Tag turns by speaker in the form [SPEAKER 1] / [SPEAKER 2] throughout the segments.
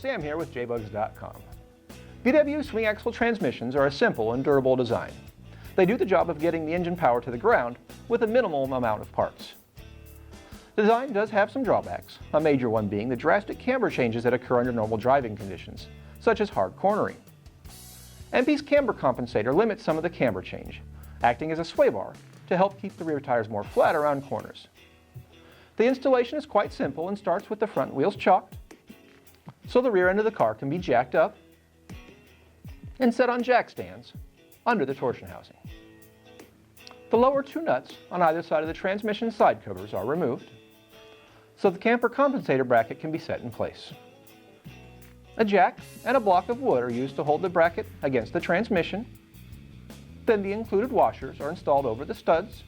[SPEAKER 1] Sam here with jbugs.com. VW swing axle transmissions are a simple and durable design. They do the job of getting the engine power to the ground with a minimal amount of parts. The design does have some drawbacks, a major one being the drastic camber changes that occur under normal driving conditions, such as hard cornering. MP's camber compensator limits some of the camber change, acting as a sway bar to help keep the rear tires more flat around corners. The installation is quite simple and starts with the front wheels chalked, so the rear end of the car can be jacked up and set on jack stands under the torsion housing. The lower two nuts on either side of the transmission side covers are removed, so the camber compensator bracket can be set in place. A jack and a block of wood are used to hold the bracket against the transmission. Then the included washers are installed over the studs,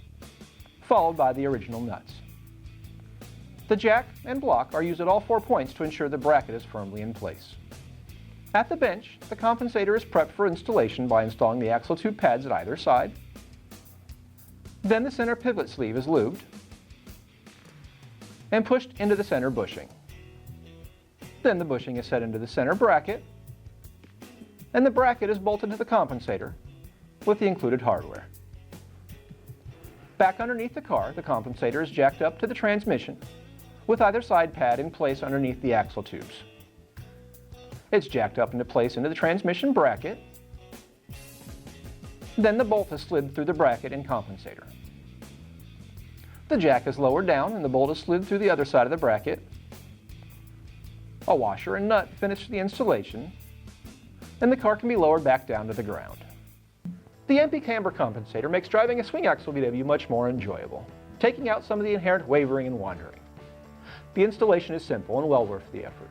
[SPEAKER 1] followed by the original nuts. The jack and block are used at all 4 points to ensure the bracket is firmly in place. At the bench, the compensator is prepped for installation by installing the axle tube pads at either side. Then the center pivot sleeve is lubed and pushed into the center bushing. Then the bushing is set into the center bracket, and the bracket is bolted to the compensator with the included hardware. Back underneath the car, the compensator is jacked up to the transmission with either side pad in place underneath the axle tubes. It's jacked up into place into the transmission bracket. Then the bolt is slid through the bracket and compensator. The jack is lowered down and the bolt is slid through the other side of the bracket. A washer and nut finish the installation, and the car can be lowered back down to the ground. The MP camber compensator makes driving a swing axle VW much more enjoyable, taking out some of the inherent wavering and wandering. The installation is simple and well worth the effort.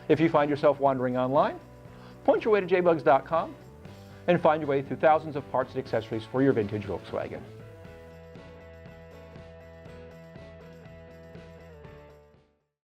[SPEAKER 1] If you find yourself wandering online, point your way to jbugs.com and find your way through thousands of parts and accessories for your vintage Volkswagen.